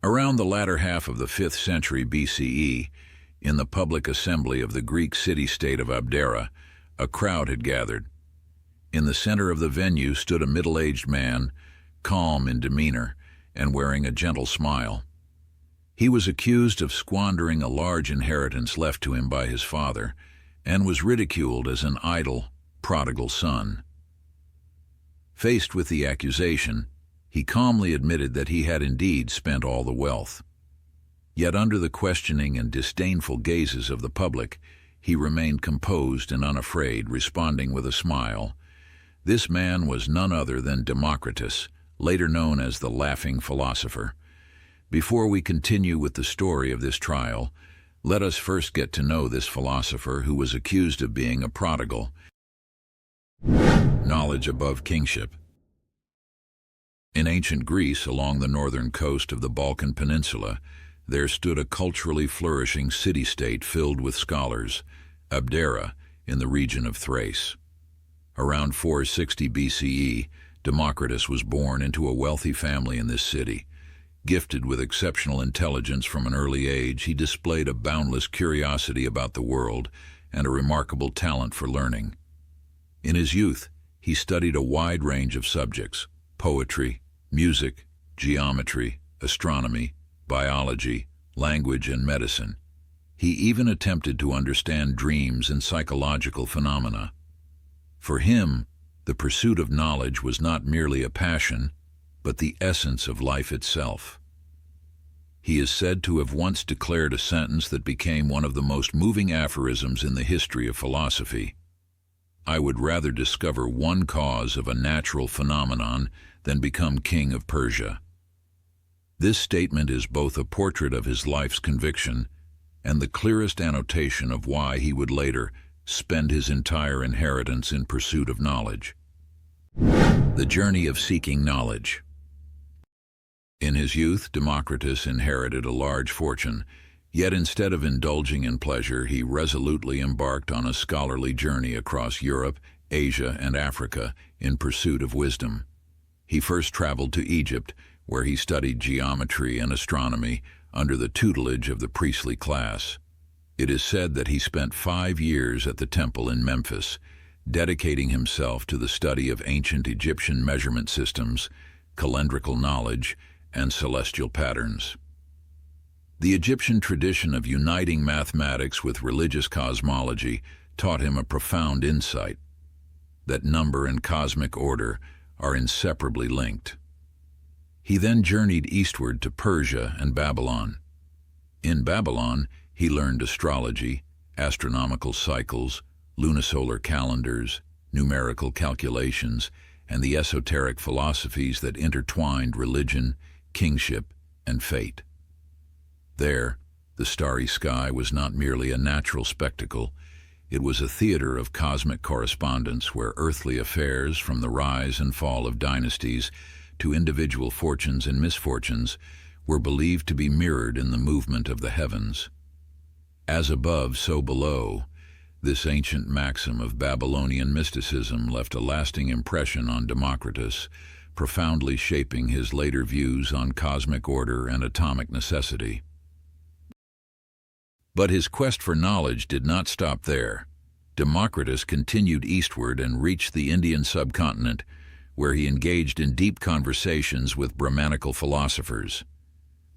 Around the latter half of the 5th century BCE, in the public assembly of the Greek city-state of Abdera, a crowd had gathered. In the center of the venue stood a middle-aged man, calm in demeanor and wearing a gentle smile. He was accused of squandering a large inheritance left to him by his father, and was ridiculed as an idle, prodigal son. Faced with the accusation, he calmly admitted that he had indeed spent all the wealth. Yet under the questioning and disdainful gazes of the public, he remained composed and unafraid, responding with a smile. This man was none other than Democritus, later known as the Laughing Philosopher. Before we continue with the story of this trial, let us first get to know this philosopher who was accused of being a prodigal. Knowledge above kingship. In ancient Greece, along the northern coast of the Balkan Peninsula, there stood a culturally flourishing city-state filled with scholars, Abdera, in the region of Thrace. Around 460 BCE, Democritus was born into a wealthy family in this city. Gifted with exceptional intelligence from an early age, he displayed a boundless curiosity about the world and a remarkable talent for learning. In his youth, he studied a wide range of subjects: poetry, music, geometry, astronomy, biology, language, and medicine. He even attempted to understand dreams and psychological phenomena. For him, the pursuit of knowledge was not merely a passion, but the essence of life itself. He is said to have once declared a sentence that became one of the most moving aphorisms in the history of philosophy: "I would rather discover one cause of a natural phenomenon than become king of Persia." This statement is both a portrait of his life's conviction and the clearest annotation of why he would later spend his entire inheritance in pursuit of knowledge. The journey of seeking knowledge. In his youth, Democritus inherited a large fortune, yet instead of indulging in pleasure, he resolutely embarked on a scholarly journey across Europe, Asia, and Africa in pursuit of wisdom. He first traveled to Egypt, where he studied geometry and astronomy under the tutelage of the priestly class. It is said that he spent 5 years at the temple in Memphis, dedicating himself to the study of ancient Egyptian measurement systems, calendrical knowledge, and celestial patterns. The Egyptian tradition of uniting mathematics with religious cosmology taught him a profound insight: that number and cosmic order are inseparably linked. He then journeyed eastward to Persia and Babylon. In Babylon, he learned astrology, astronomical cycles, lunisolar calendars, numerical calculations, and the esoteric philosophies that intertwined religion, kingship, and fate. There, the starry sky was not merely a natural spectacle, it was a theater of cosmic correspondence where earthly affairs, from the rise and fall of dynasties to individual fortunes and misfortunes, were believed to be mirrored in the movement of the heavens. As above, so below, this ancient maxim of Babylonian mysticism left a lasting impression on Democritus, profoundly shaping his later views on cosmic order and atomic necessity. But his quest for knowledge did not stop there. Democritus continued eastward and reached the Indian subcontinent, where he engaged in deep conversations with Brahmanical philosophers.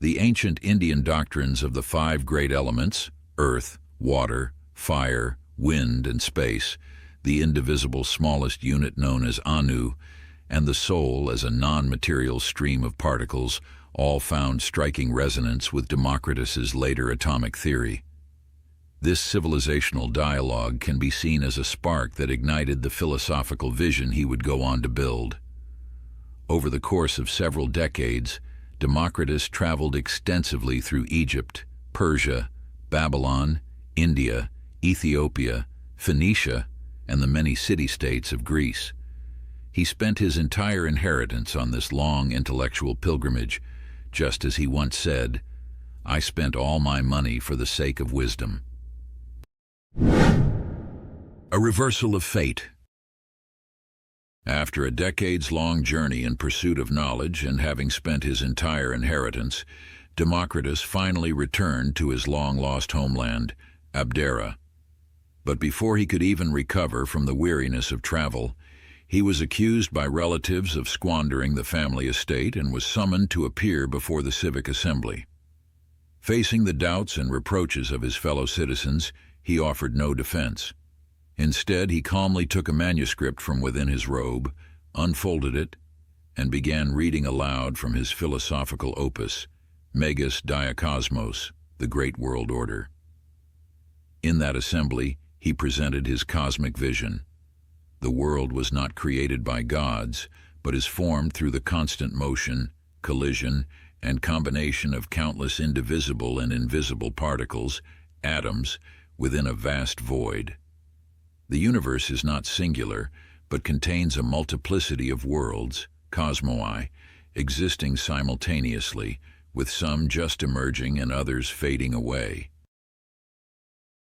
The ancient Indian doctrines of the 5 great elements, earth, water, fire, wind, and space, the indivisible smallest unit known as Anu, and the soul as a non-material stream of particles, all found striking resonance with Democritus's later atomic theory. This civilizational dialogue can be seen as a spark that ignited the philosophical vision he would go on to build. Over the course of several decades, Democritus traveled extensively through Egypt, Persia, Babylon, India, Ethiopia, Phoenicia, and the many city-states of Greece. He spent his entire inheritance on this long intellectual pilgrimage, just as he once said, "I spent all my money for the sake of wisdom." A reversal of fate. After a decades-long journey in pursuit of knowledge and having spent his entire inheritance, Democritus finally returned to his long-lost homeland, Abdera. But before he could even recover from the weariness of travel, he was accused by relatives of squandering the family estate and was summoned to appear before the civic assembly. Facing the doubts and reproaches of his fellow citizens, he offered no defense. Instead, he calmly took a manuscript from within his robe, unfolded it, and began reading aloud from his philosophical opus, Megas Diakosmos, the Great World Order. In that assembly, he presented his cosmic vision. The world was not created by gods, but is formed through the constant motion, collision, and combination of countless indivisible and invisible particles, atoms, within a vast void. The universe is not singular, but contains a multiplicity of worlds, cosmoi, existing simultaneously, with some just emerging and others fading away.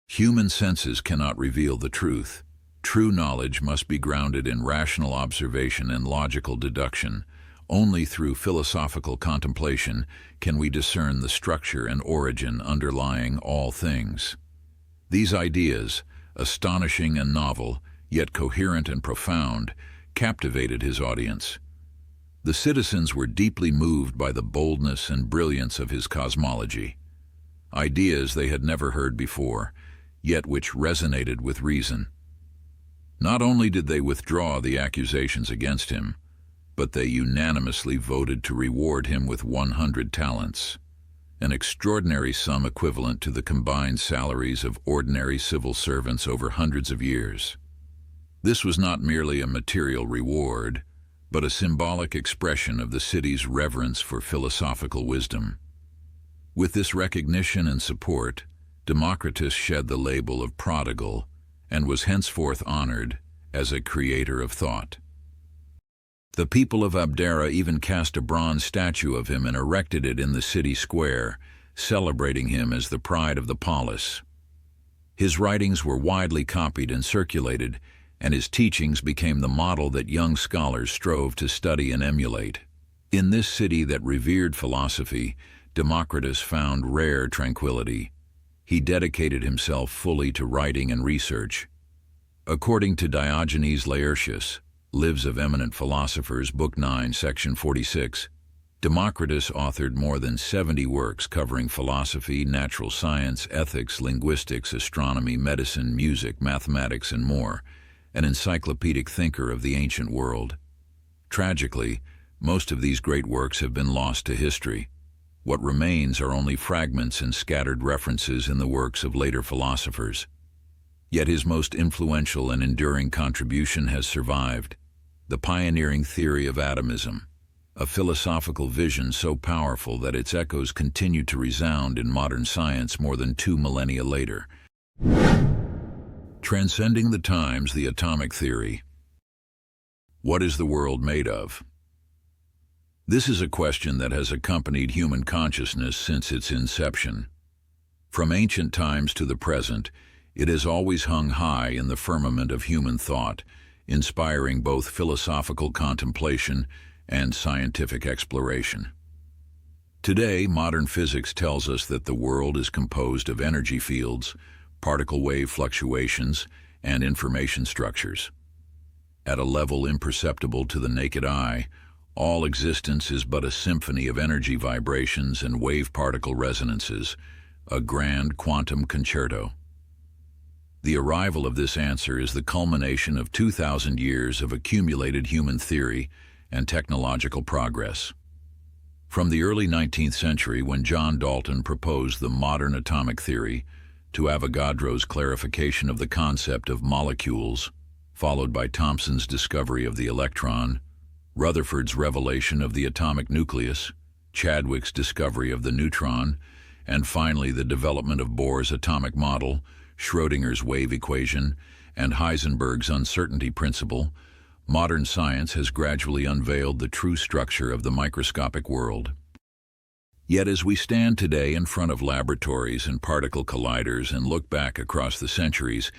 Human senses cannot reveal the truth. True knowledge must be grounded in rational observation and logical deduction. Only through philosophical contemplation can we discern the structure and origin underlying all things. These ideas, astonishing and novel, yet coherent and profound, captivated his audience. The citizens were deeply moved by the boldness and brilliance of his cosmology. Ideas they had never heard before, yet which resonated with reason. Not only did they withdraw the accusations against him, but they unanimously voted to reward him with 100 talents, an extraordinary sum equivalent to the combined salaries of ordinary civil servants over hundreds of years. This was not merely a material reward, but a symbolic expression of the city's reverence for philosophical wisdom. With this recognition and support, Democritus shed the label of prodigal and was henceforth honored as a creator of thought. The people of Abdera even cast a bronze statue of him and erected it in the city square, celebrating him as the pride of the polis. His writings were widely copied and circulated, and his teachings became the model that young scholars strove to study and emulate. In this city that revered philosophy, Democritus found rare tranquility. He dedicated himself fully to writing and research. According to Diogenes Laertius, Lives of Eminent Philosophers, Book 9, Section 46, Democritus authored more than 70 works covering philosophy, natural science, ethics, linguistics, astronomy, medicine, music, mathematics, and more, an encyclopedic thinker of the ancient world. Tragically, most of these great works have been lost to history. What remains are only fragments and scattered references in the works of later philosophers. Yet his most influential and enduring contribution has survived, the pioneering theory of atomism, a philosophical vision so powerful that its echoes continue to resound in modern science more than 2 millennia later. Transcending the times, the atomic theory. What is the world made of? This is a question that has accompanied human consciousness since its inception. From ancient times to the present, it has always hung high in the firmament of human thought, inspiring both philosophical contemplation and scientific exploration. Today, modern physics tells us that the world is composed of energy fields, particle wave fluctuations, and information structures. At a level imperceptible to the naked eye, all existence is but a symphony of energy vibrations and wave-particle resonances, a grand quantum concerto. The arrival of this answer is the culmination of 2,000 years of accumulated human theory and technological progress. From the early 19th century, when John Dalton proposed the modern atomic theory, to Avogadro's clarification of the concept of molecules, followed by Thomson's discovery of the electron, Rutherford's revelation of the atomic nucleus, Chadwick's discovery of the neutron, and finally the development of Bohr's atomic model, Schrödinger's wave equation, and Heisenberg's uncertainty principle, modern science has gradually unveiled the true structure of the microscopic world. Yet as we stand today in front of laboratories and particle colliders and look back across the centuries,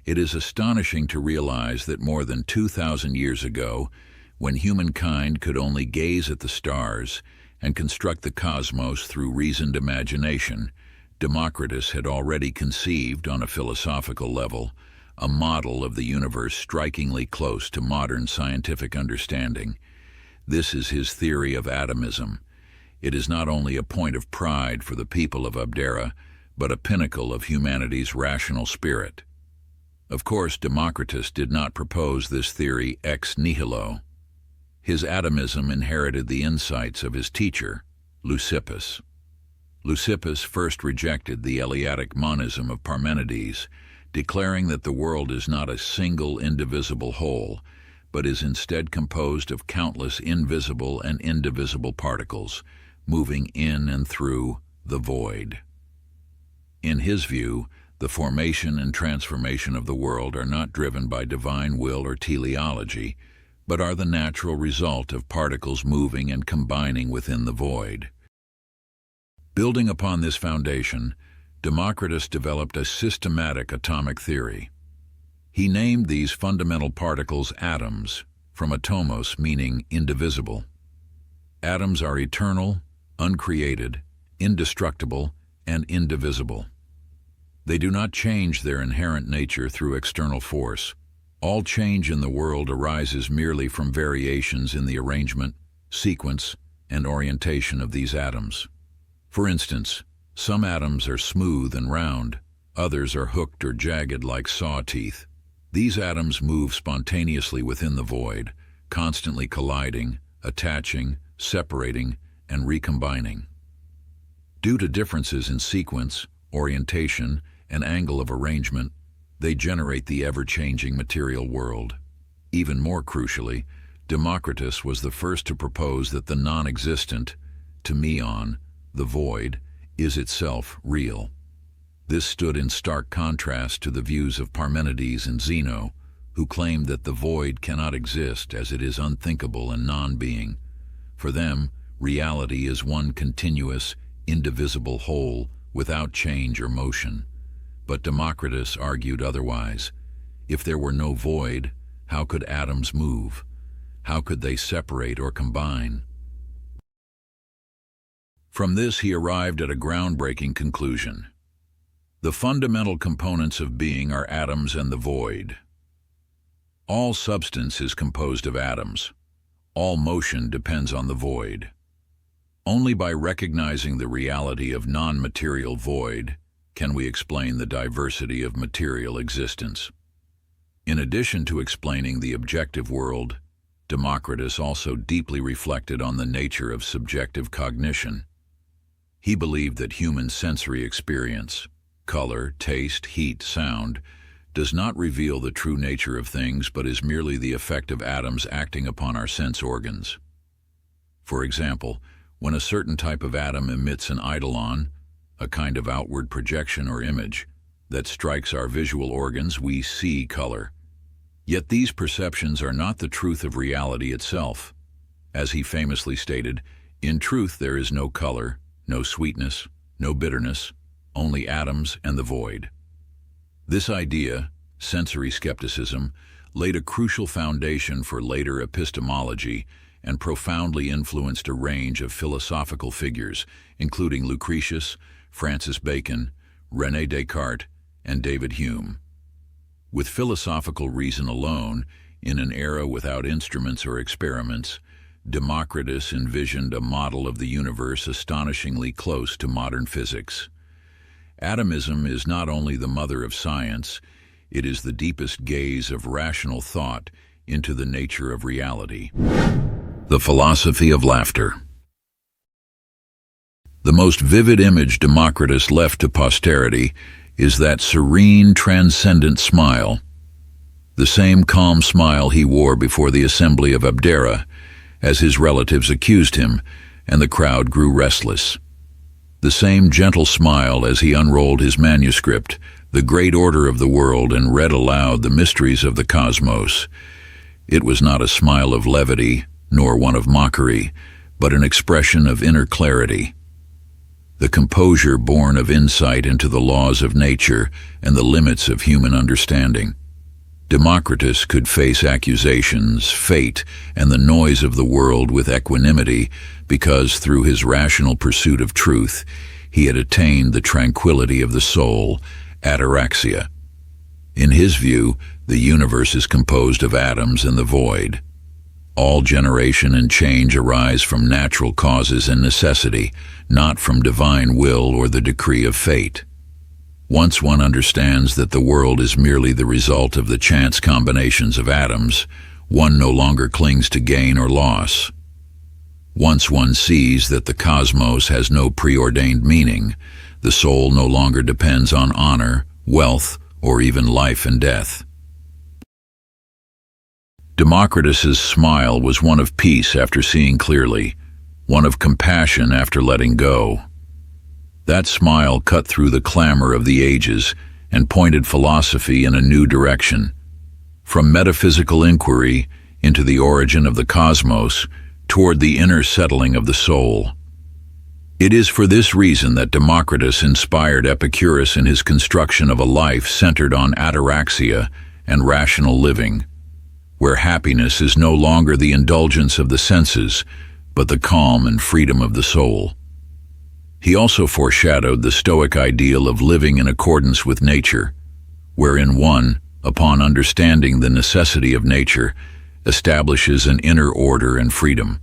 it is astonishing to realize that more than 2,000 years ago, when humankind could only gaze at the stars and construct the cosmos through reasoned imagination, Democritus had already conceived, on a philosophical level, a model of the universe strikingly close to modern scientific understanding. This is his theory of atomism. It is not only a point of pride for the people of Abdera, but a pinnacle of humanity's rational spirit. Of course, Democritus did not propose this theory ex nihilo. His atomism inherited the insights of his teacher, Leucippus. Leucippus first rejected the Eleatic monism of Parmenides, declaring that the world is not a single indivisible whole, but is instead composed of countless invisible and indivisible particles, moving in and through the void. In his view, the formation and transformation of the world are not driven by divine will or teleology, but are the natural result of particles moving and combining within the void. Building upon this foundation, Democritus developed a systematic atomic theory. He named these fundamental particles atoms, from atomos meaning indivisible. Atoms are eternal, uncreated, indestructible, and indivisible. They do not change their inherent nature through external force. All change in the world arises merely from variations in the arrangement, sequence, and orientation of these atoms. For instance, some atoms are smooth and round, others are hooked or jagged like saw teeth. These atoms move spontaneously within the void, constantly colliding, attaching, separating, and recombining. Due to differences in sequence, orientation, and angle of arrangement, they generate the ever-changing material world. Even more crucially, Democritus was the first to propose that the non-existent, to meon, the void, is itself real. This stood in stark contrast to the views of Parmenides and Zeno, who claimed that the void cannot exist as it is unthinkable and non-being. For them, reality is one continuous, indivisible whole without change or motion. But Democritus argued otherwise. If there were no void, how could atoms move? How could they separate or combine? From this he arrived at a groundbreaking conclusion. The fundamental components of being are atoms and the void. All substance is composed of atoms. All motion depends on the void. Only by recognizing the reality of non-material void can we explain the diversity of material existence. In addition to explaining the objective world, Democritus also deeply reflected on the nature of subjective cognition. He believed that human sensory experience, color, taste, heat, sound, does not reveal the true nature of things but is merely the effect of atoms acting upon our sense organs. For example, when a certain type of atom emits an eidolon, a kind of outward projection or image, that strikes our visual organs, we see color. Yet these perceptions are not the truth of reality itself. As he famously stated, in truth there is no color, no sweetness, no bitterness, only atoms and the void. This idea, sensory skepticism, laid a crucial foundation for later epistemology and profoundly influenced a range of philosophical figures, including Lucretius, Francis Bacon, René Descartes, and David Hume. With philosophical reason alone, in an era without instruments or experiments, Democritus envisioned a model of the universe astonishingly close to modern physics. Atomism is not only the mother of science, it is the deepest gaze of rational thought into the nature of reality. The philosophy of laughter. The most vivid image Democritus left to posterity is that serene, transcendent smile, the same calm smile he wore before the assembly of Abdera, as his relatives accused him and the crowd grew restless. The same gentle smile as he unrolled his manuscript, The Great Order of the World, and read aloud the mysteries of the cosmos. It was not a smile of levity, nor one of mockery, but an expression of inner clarity. The composure born of insight into the laws of nature and the limits of human understanding. Democritus could face accusations, fate, and the noise of the world with equanimity because, through his rational pursuit of truth, he had attained the tranquility of the soul, ataraxia. In his view, the universe is composed of atoms and the void. All generation and change arise from natural causes and necessity, not from divine will or the decree of fate. Once one understands that the world is merely the result of the chance combinations of atoms, one no longer clings to gain or loss. Once one sees that the cosmos has no preordained meaning, the soul no longer depends on honor, wealth, or even life and death. Democritus's smile was one of peace after seeing clearly, one of compassion after letting go. That smile cut through the clamor of the ages and pointed philosophy in a new direction, from metaphysical inquiry into the origin of the cosmos toward the inner settling of the soul. It is for this reason that Democritus inspired Epicurus in his construction of a life centered on ataraxia and rational living, where happiness is no longer the indulgence of the senses, but the calm and freedom of the soul. He also foreshadowed the Stoic ideal of living in accordance with nature, wherein one, upon understanding the necessity of nature, establishes an inner order and freedom.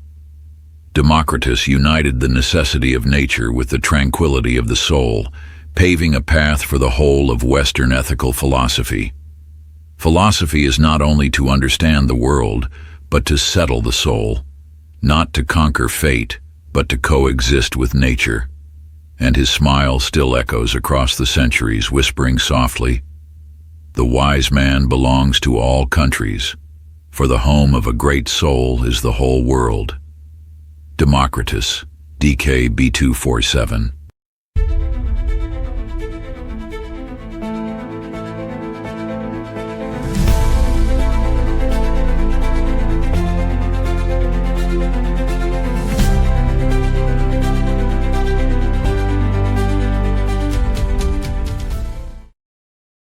Democritus united the necessity of nature with the tranquility of the soul, paving a path for the whole of Western ethical philosophy. Philosophy is not only to understand the world, but to settle the soul, not to conquer fate, but to coexist with nature. And his smile still echoes across the centuries, whispering softly, "The wise man belongs to all countries, for the home of a great soul is the whole world." Democritus, DK B247.